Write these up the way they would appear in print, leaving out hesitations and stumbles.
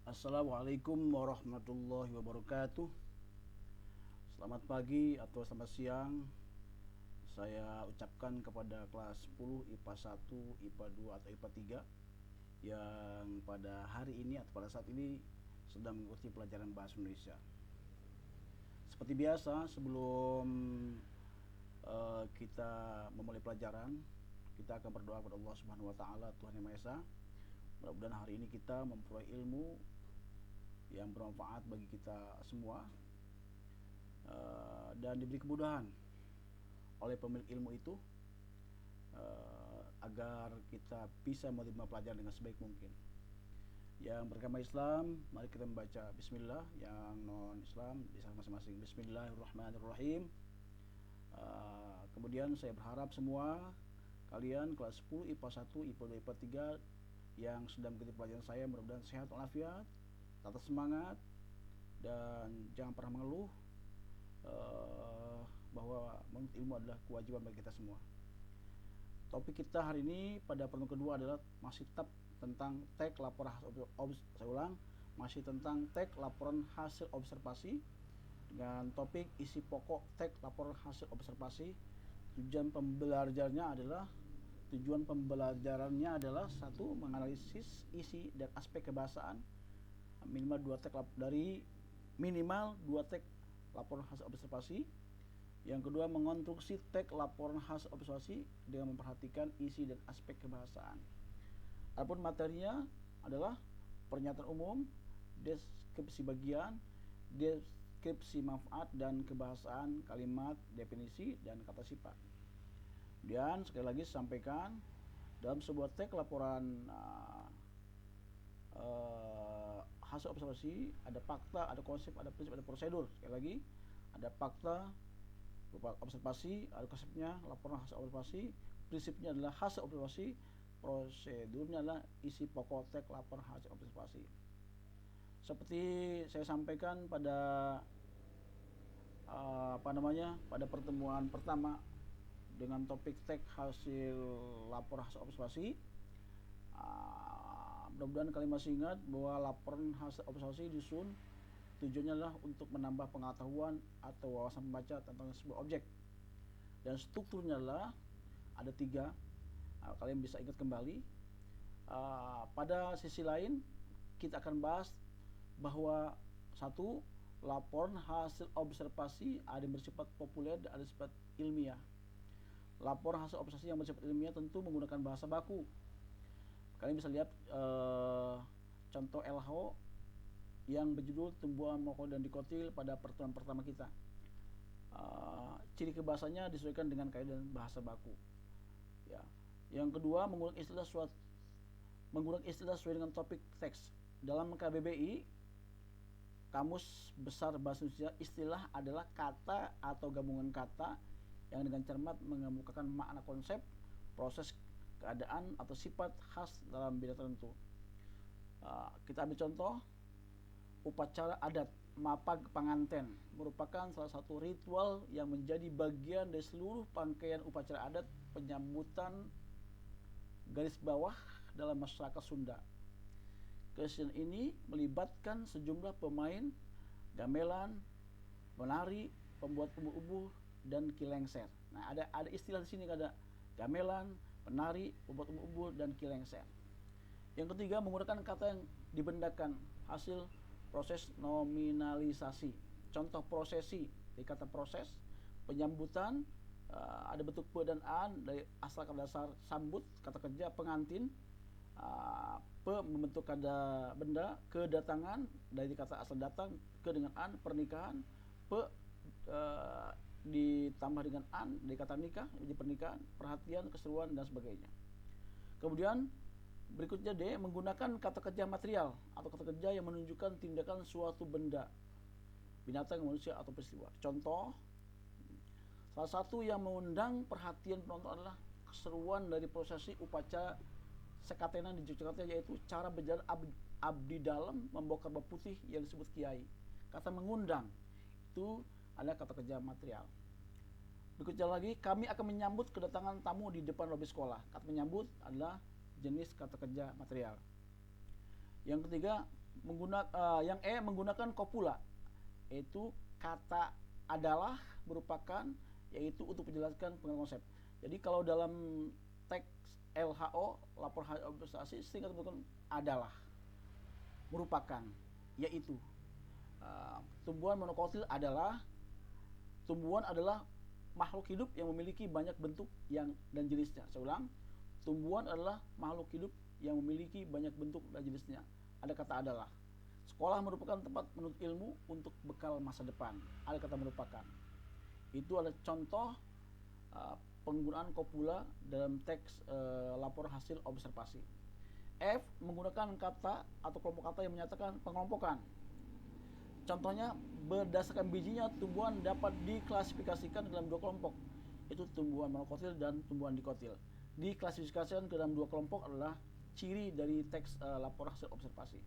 Assalamualaikum warahmatullahi wabarakatuh. Selamat pagi atau selamat siang. Saya ucapkan kepada kelas 10 IPA 1, IPA 2 atau IPA 3 yang pada hari ini atau pada saat ini sedang mengikuti pelajaran bahasa Indonesia. Seperti biasa, sebelum kita memulai pelajaran, kita akan berdoa kepada Allah Subhanahu wa taala, Tuhan Yang Maha Esa. Mudah-mudahan hari ini kita memperoleh ilmu yang bermanfaat bagi kita semua, dan diberi kemudahan oleh pemilik ilmu itu, agar kita bisa menerima pelajaran dengan sebaik mungkin. Yang beragama Islam, mari kita membaca Bismillah. Yang non Islam bisa masing-masing. Bismillahirrahmanirrahim. Kemudian saya berharap semua kalian kelas 10 IPA 1, IPA 2, IPA 3 yang sedang mengikuti pelajaran saya mudah-mudahan sehat walafiat, tetap semangat, dan jangan pernah mengeluh, bahwa menuntut ilmu adalah kewajiban bagi kita semua. Topik kita hari ini pada pertemuan kedua adalah masih tetap tentang teks laporan masih tentang teks laporan hasil observasi dengan topik isi pokok teks laporan hasil observasi. Tujuan pembelajarannya adalah satu, menganalisis isi dan aspek kebahasaan minimal dua teks laporan hasil observasi. Yang kedua, mengonstruksi teks laporan hasil observasi dengan memperhatikan isi dan aspek kebahasaan. Adapun materinya adalah pernyataan umum, deskripsi bagian, deskripsi manfaat dan kebahasaan kalimat, definisi, dan kata sifat. Dan sekali lagi sampaikan, dalam sebuah teks laporan hasil observasi ada fakta, ada konsep, ada prinsip, ada prosedur. Sekali lagi, ada fakta berupa observasi, ada konsepnya laporan hasil observasi, prinsipnya adalah hasil observasi, prosedurnya adalah isi pokok teks laporan hasil observasi. Seperti saya sampaikan pada pada pertemuan pertama dengan topik teks hasil laporan hasil observasi, mudah-mudahan kalian masih ingat bahwa laporan hasil observasi disusun tujuannya adalah untuk menambah pengetahuan atau wawasan pembaca tentang sebuah objek, dan strukturnya adalah ada 3. Kalian bisa ingat kembali. Pada sisi lain kita akan bahas bahwa satu, laporan hasil observasi ada yang bersifat populer dan ada bersifat ilmiah. Laporan hasil observasi yang bersifat ilmiah tentu menggunakan bahasa baku. Kalian bisa lihat contoh LHO yang berjudul tumbuhan mokol dan dikotil pada pertemuan pertama kita. Ciri kebahasanya disesuaikan dengan kaidah bahasa baku. Ya. Yang kedua, menggunakan istilah sesuai dengan topik teks. Dalam KBBI, Kamus Besar Bahasa Indonesia, istilah adalah kata atau gabungan kata yang dengan cermat mengemukakan makna konsep, proses, keadaan atau sifat khas dalam bidang tertentu. Kita ambil contoh, upacara adat mapag panganten merupakan salah satu ritual yang menjadi bagian dari seluruh rangkaian upacara adat penyambutan garis bawah dalam masyarakat Sunda. Kesenian ini melibatkan sejumlah pemain gamelan, penari, pembuat ubu-ubu, dan kilengser. Nah, ada istilah di sini, ada gamelan, penari, pembuat ubu-ubu, dan kilengser. Yang ketiga, menggunakan kata yang dibendakan hasil proses nominalisasi. Contoh prosesi dari kata proses, penyambutan ada bentuk pe dan an dari asal kata dasar sambut, kata kerja pengantin, pe membentuk kata benda, kedatangan dari kata asal datang, ke dengan an pernikahan, pe ditambah dengan an dari kata nikah menjadi pernikahan, perhatian, keseruan, dan sebagainya. Kemudian berikutnya D, menggunakan kata kerja material atau kata kerja yang menunjukkan tindakan suatu benda, binatang, manusia, atau peristiwa. Contoh, salah satu yang mengundang perhatian penonton adalah keseruan dari prosesi upacara sekatenan di Yogyakarta, yaitu cara berjalan abdi dalam membawa kabar putih yang disebut kiai. Kata mengundang itu adalah kata kerja material. Berikutnya lagi, kami akan menyambut kedatangan tamu di depan lobi sekolah. Kata menyambut adalah jenis kata kerja material. Yang ketiga, Yang menggunakan copula, yaitu kata adalah merupakan, yaitu untuk menjelaskan pengertian konsep. Jadi kalau dalam teks LHO, lapor hasil observasi, sering menggunakan adalah, merupakan, yaitu. Tumbuhan monokotil adalah makhluk hidup yang memiliki banyak bentuk dan jenisnya. Saya ulang, tumbuhan adalah makhluk hidup yang memiliki banyak bentuk dan jenisnya. Ada kata adalah. Sekolah merupakan tempat menuntut ilmu untuk bekal masa depan. Ada kata merupakan. Itu adalah contoh penggunaan copula dalam teks lapor hasil observasi. F menggunakan kata atau kelompok kata yang menyatakan pengelompokan. Contohnya, berdasarkan bijinya tumbuhan dapat diklasifikasikan dalam dua kelompok, yaitu tumbuhan monokotil dan tumbuhan dikotil. Diklasifikasikan ke dalam dua kelompok adalah ciri dari teks lapor hasil observasi.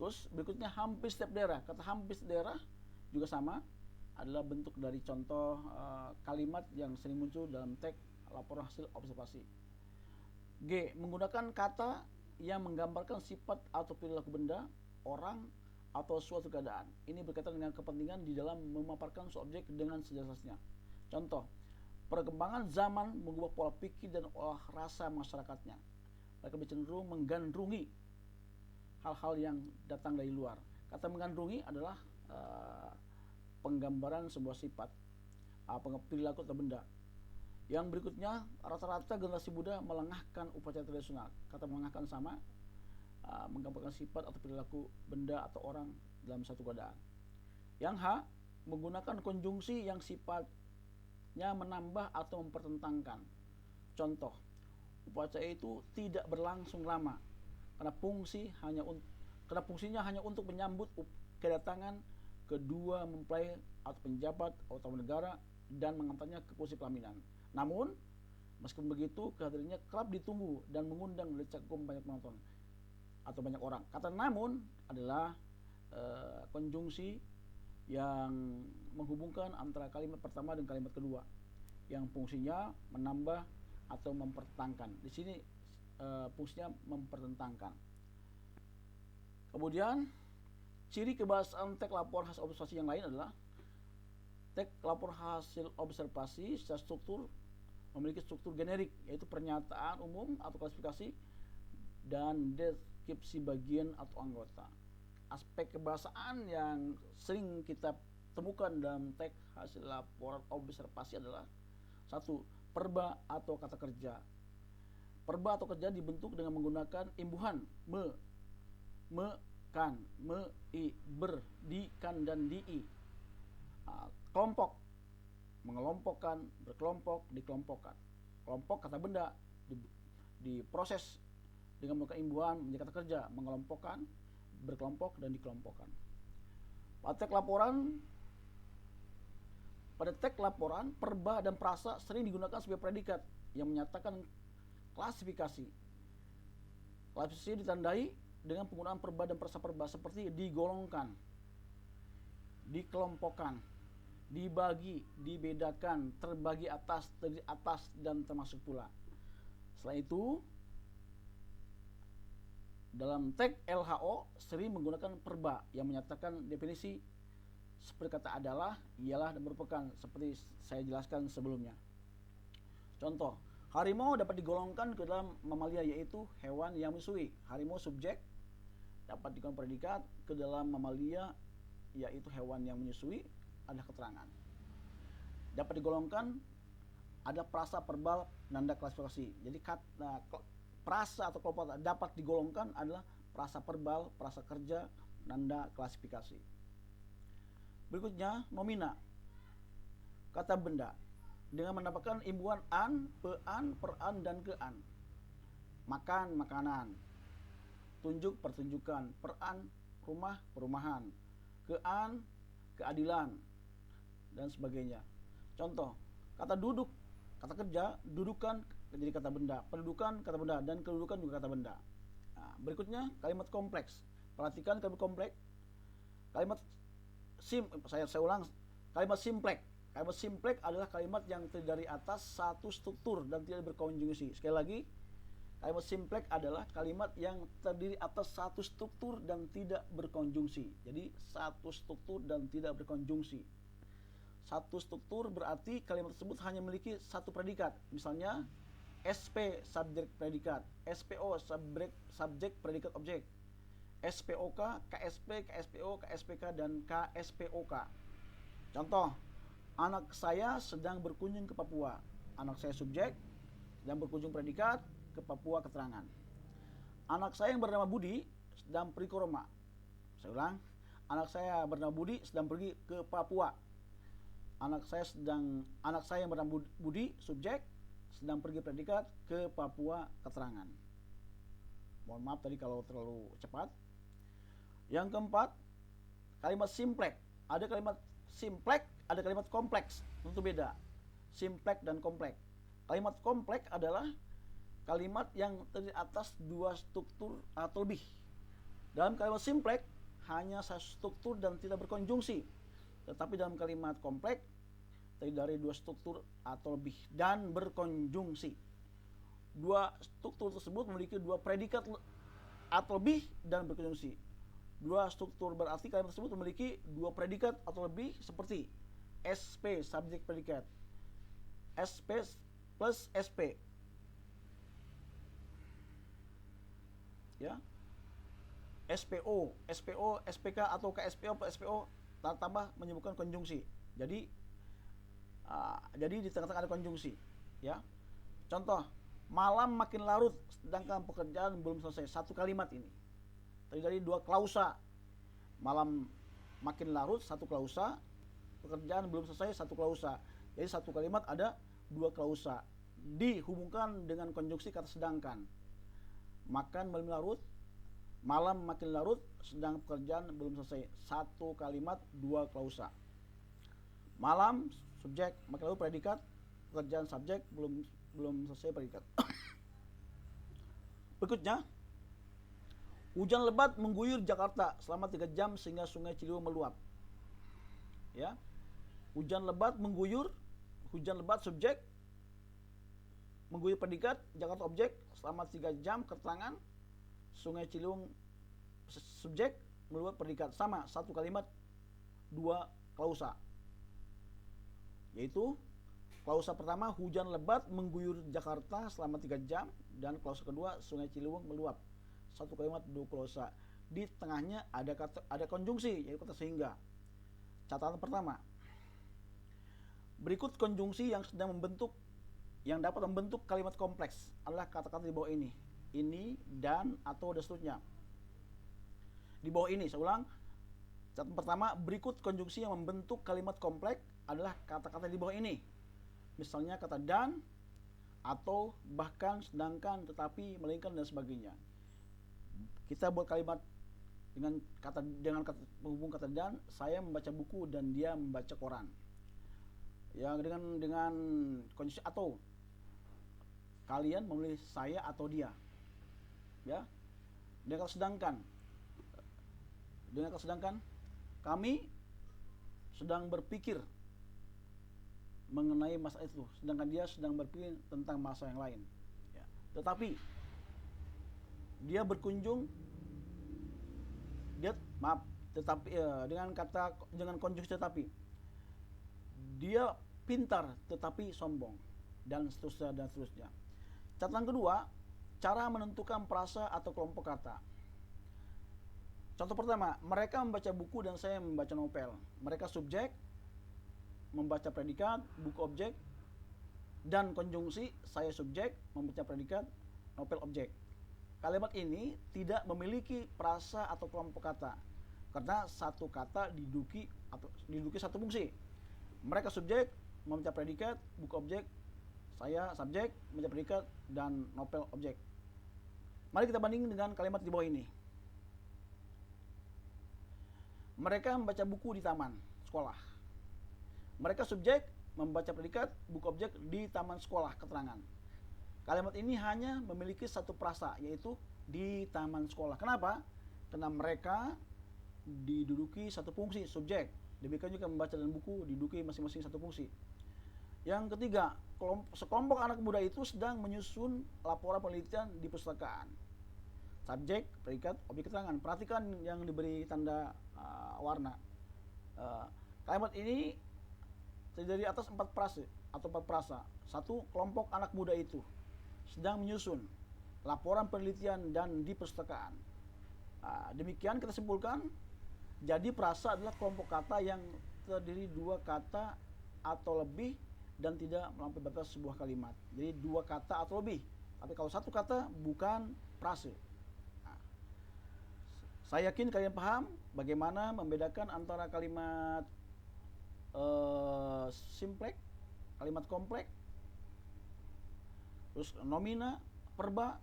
Terus berikutnya hampir setiap daerah. Kata hampir setiap daerah juga sama, adalah bentuk dari contoh kalimat yang sering muncul dalam teks lapor hasil observasi. G menggunakan kata yang menggambarkan sifat atau perilaku benda, orang, atau suatu keadaan. Ini berkaitan dengan kepentingan di dalam memaparkan suatu objek dengan sejelasnya. Contoh, perkembangan zaman mengubah pola pikir dan olah rasa masyarakatnya. Mereka cenderung menggandrungi hal-hal yang datang dari luar. Kata menggandrungi adalah penggambaran sebuah sifat, perilaku atau benda. Yang berikutnya, rata-rata generasi muda melengahkan upacara tradisional. Kata melengahkan sama, menggambarkan sifat atau perilaku benda atau orang dalam satu keadaan. Yang H menggunakan konjungsi yang sifatnya menambah atau mempertentangkan. Contoh, upacara itu tidak berlangsung lama karena fungsinya hanya untuk menyambut kedatangan kedua mempelai atau penjabat atau negara dan mengantarnya ke kursi pelaminan. Namun, meskipun begitu, kehadirannya kerap ditunggu dan mengundang decak kagum banyak penonton atau banyak orang. Kata namun adalah konjungsi yang menghubungkan antara kalimat pertama dan kalimat kedua, yang fungsinya menambah atau mempertentangkan. Di sini fungsinya mempertentangkan. Kemudian ciri kebahasaan teks lapor hasil observasi yang lain adalah teks lapor hasil observasi secara struktur memiliki struktur generik, yaitu pernyataan umum atau klasifikasi dan deskripsi bagian atau anggota. Aspek kebahasaan yang sering kita temukan dalam teks hasil laporan observasi adalah 1. Perba atau kata kerja. Perba atau kerja dibentuk dengan menggunakan imbuhan me, kan, me, i, ber, di, kan, dan di, i. Kelompok, mengelompokkan, berkelompok, dikelompokkan. Kelompok kata benda diproses dengan menggunakan imbuhan menjadi kata kerja, mengelompokkan, berkelompok, dan dikelompokkan. Pada teks laporan, perba dan prasa sering digunakan sebagai predikat yang menyatakan klasifikasi. Klasifikasi ditandai dengan penggunaan perba dan prasa perba seperti digolongkan, dikelompokkan, dibagi, dibedakan, terbagi atas, terdiri atas, dan termasuk pula. Selain itu, dalam teks LHO sering menggunakan perba yang menyatakan definisi seperti kata adalah, ialah, dan merupakan, seperti saya jelaskan sebelumnya. Contoh, harimau dapat digolongkan ke dalam mamalia, yaitu hewan yang menyusui. Harimau subjek dapat digolongkan predikat ke dalam mamalia, yaitu hewan yang menyusui, ada keterangan. Dapat digolongkan ada prasa verbal nanda klasifikasi. Jadi prasa atau kelompok dapat digolongkan adalah prasa verbal, prasa kerja, nanda klasifikasi. Berikutnya, nomina, kata benda dengan menambahkan imbuhan an, pean, peran, dan kean. Makan, makanan. Tunjuk, pertunjukan. Peran, rumah, perumahan. Kean, keadilan, dan sebagainya. Contoh, kata duduk, kata kerja, dudukan jadi kata benda, pendudukan kata benda, dan kedudukan juga kata benda. Nah, berikutnya kalimat kompleks. Perhatikan kalimat kompleks. Kalimat saya ulang, kalimat simplek. Kalimat simplek adalah kalimat yang terdiri dari atas satu struktur dan tidak berkonjungsi. Sekali lagi, Kalimat simplex adalah kalimat yang terdiri atas satu struktur dan tidak berkonjungsi. Jadi satu struktur dan tidak berkonjungsi. Satu struktur berarti kalimat tersebut hanya memiliki satu predikat. Misalnya SP subjek predikat, SPO subjek predikat objek, SPOK, KSP, KSPO, KSPK, dan KSPOK. Contoh, anak saya sedang berkunjung ke Papua. Anak saya subjek, sedang berkunjung predikat, ke Papua keterangan. Anak saya yang bernama Budi sedang pergi ke Roma. Saya ulang, anak saya bernama Budi sedang pergi ke Papua. Anak saya yang bernama Budi subjek sedang pergi predikat ke Papua keterangan. Mohon maaf tadi kalau terlalu cepat. Yang keempat, kalimat simplex. Ada kalimat simplex, ada kalimat kompleks. Tentu beda. Simplex dan kompleks. Kalimat kompleks adalah kalimat yang terdiri atas dua struktur atau lebih. Dalam kalimat simplex hanya satu struktur dan tidak berkonjungsi. Tetapi dalam kalimat kompleks terdiri dari dua struktur atau lebih dan berkonjungsi. Dua struktur tersebut memiliki dua predikat atau lebih dan berkonjungsi. Dua struktur berarti kalimat tersebut memiliki dua predikat atau lebih seperti SP subjek predikat, SP plus SP. Ya, SPO, SPK atau KSPO plus SPO tambah menyebutkan konjungsi. Jadi di tengah-tengah ada konjungsi. Ya, contoh, malam makin larut sedangkan pekerjaan belum selesai. Satu kalimat ini terdiri dari dua klausa. Malam makin larut satu klausa, pekerjaan belum selesai satu klausa. Jadi satu kalimat ada dua klausa dihubungkan dengan konjungsi kata sedangkan. Makan malam larut, malam makin larut, sedang pekerjaan belum selesai. Satu kalimat, dua klausa. Malam subjek, makin larut predikat, pekerjaan subjek, belum selesai predikat. Berikutnya, hujan lebat mengguyur Jakarta selama 3 jam sehingga Sungai Ciliwung meluap. Ya, hujan lebat mengguyur, hujan lebat subjek, mengguyur predikat, Jakarta objek, selama 3 jam keterangan, Sungai Ciliwung subjek, meluap predikat. Sama, satu kalimat, dua klausa. Yaitu, klausa pertama, hujan lebat mengguyur Jakarta selama 3 jam, dan klausa kedua, Sungai Ciliwung meluap. Satu kalimat, dua klausa. Di tengahnya ada konjungsi, yaitu kata sehingga. Catatan pertama, berikut konjungsi yang dapat membentuk kalimat kompleks adalah kata-kata di bawah ini. Ini, dan, atau, dan seterusnya. Di bawah ini, saya ulang. Catatan pertama, berikut konjungsi yang membentuk kalimat kompleks adalah kata-kata di bawah ini. Misalnya kata dan, atau, bahkan, sedangkan, tetapi, melainkan, dan sebagainya. Kita buat kalimat dengan menghubung kata dan. Saya membaca buku dan dia membaca koran. Yang dengan konjungsi atau, kalian memilih saya atau dia. Ya. Dengan kata sedangkan, kami sedang berpikir mengenai masalah itu, sedangkan dia sedang berpikir tentang masalah yang lain. Ya. Tetapi dengan konjungsi tetapi, dia pintar tetapi sombong, dan seterusnya. Catatan kedua, cara menentukan frasa atau kelompok kata. Contoh pertama, mereka membaca buku dan saya membaca novel. Mereka subjek, membaca predikat, buku objek, dan konjungsi, saya subjek, membaca predikat, novel objek. Kalimat ini tidak memiliki frasa atau kelompok kata karena satu kata diduduki satu fungsi. Mereka subjek, membaca predikat, buku objek, saya subjek, membaca predikat, dan novel objek. Mari kita bandingkan dengan kalimat di bawah ini. Mereka membaca buku di taman sekolah. Mereka subjek, membaca predikat, buku objek di taman sekolah keterangan. Kalimat ini hanya memiliki satu frasa, yaitu di taman sekolah. Kenapa? Karena mereka diduduki satu fungsi, subjek. Demikian juga membaca dan buku diduduki masing-masing satu fungsi. Yang ketiga, sekelompok anak muda itu sedang menyusun laporan penelitian di perpustakaan. Subjek, predikat, objek keterangan. Perhatikan yang diberi tanda warna. Kalimat ini terdiri atas 4 frase atau 4 prasa. Satu, kelompok anak muda itu sedang menyusun laporan penelitian dan di perpustakaan. Demikian kita simpulkan, jadi prasa adalah kelompok kata yang terdiri 2 kata atau lebih dan tidak melampaui batas sebuah kalimat. Jadi 2 kata atau lebih. Tapi kalau 1 kata bukan prase. Saya yakin kalian paham bagaimana membedakan antara kalimat simpleks, kalimat kompleks, terus nomina, perba,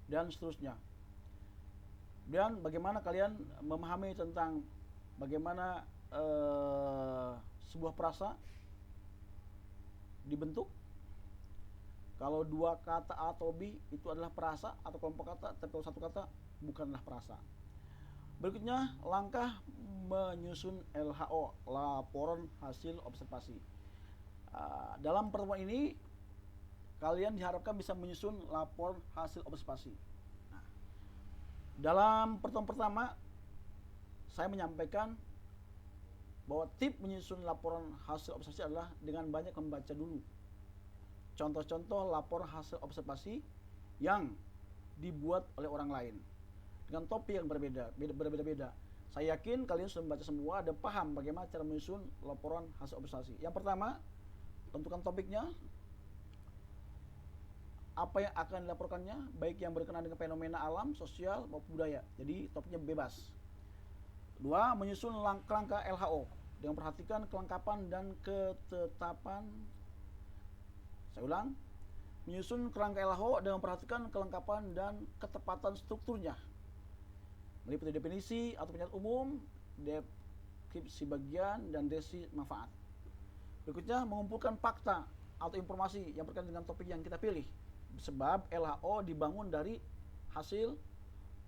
dan seterusnya. Dan bagaimana kalian memahami tentang bagaimana sebuah prasa dibentuk. Kalau 2 kata atau lebih itu adalah prasa atau kelompok kata, tapi kalau 1 kata bukanlah prasa. Berikutnya, langkah menyusun LHO, laporan hasil observasi. Dalam pertemuan ini, kalian diharapkan bisa menyusun laporan hasil observasi. Dalam pertemuan pertama, saya menyampaikan bahwa tip menyusun laporan hasil observasi adalah dengan banyak membaca dulu contoh-contoh laporan hasil observasi yang dibuat oleh orang lain dengan topik yang berbeda-beda. Saya yakin kalian sudah membaca semua dan paham bagaimana cara menyusun laporan hasil observasi. Yang pertama, tentukan topiknya, apa yang akan dilaporkannya, baik yang berkenaan dengan fenomena alam, sosial, maupun budaya. Jadi topiknya bebas. 2, menyusun kerangka LHO dengan perhatikan kelengkapan dan ketetapan. Saya ulang, menyusun kerangka LHO dengan perhatikan kelengkapan dan ketepatan strukturnya, meliputi definisi atau penyataan umum, deskripsi bagian, dan deskripsi manfaat. Berikutnya, mengumpulkan fakta atau informasi yang berkaitan dengan topik yang kita pilih. Sebab LHO dibangun dari hasil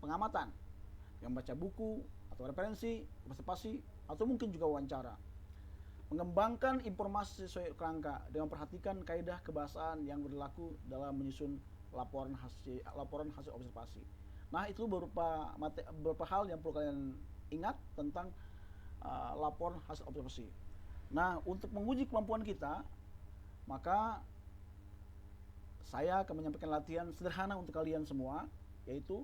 pengamatan, yang membaca buku atau referensi, observasi, atau mungkin juga wawancara. Mengembangkan informasi sesuai kerangka dengan perhatikan kaidah kebahasaan yang berlaku dalam menyusun laporan hasil observasi. Nah, itu beberapa hal yang perlu kalian ingat tentang laporan hasil observasi. Nah, untuk menguji kemampuan kita, maka saya akan menyampaikan latihan sederhana untuk kalian semua, yaitu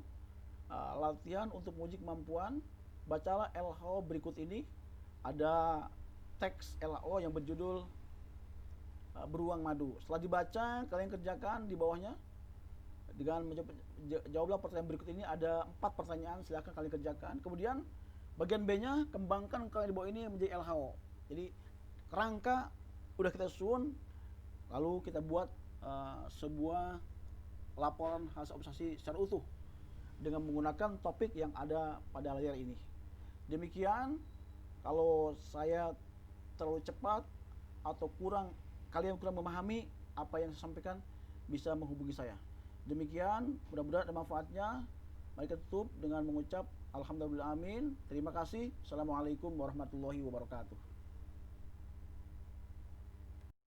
latihan untuk menguji kemampuan. Bacalah LHO berikut ini. Ada teks LHO yang berjudul beruang madu. Setelah dibaca, kalian kerjakan di bawahnya dengan jawablah pertanyaan berikut ini. Ada 4 pertanyaan, silakan kalian kerjakan. Kemudian bagian B-nya, kembangkan kalian di bawah ini menjadi LHO. Jadi kerangka udah kita susun, lalu kita buat sebuah laporan hasil observasi secara utuh dengan menggunakan topik yang ada pada layar ini. Demikian. Kalau saya terlalu cepat atau kalian kurang memahami apa yang saya sampaikan, bisa menghubungi saya. Demikian, mudah-mudahan ada manfaatnya. Mari kita tutup dengan mengucap alhamdulillah amin. Terima kasih. Assalamualaikum warahmatullahi wabarakatuh.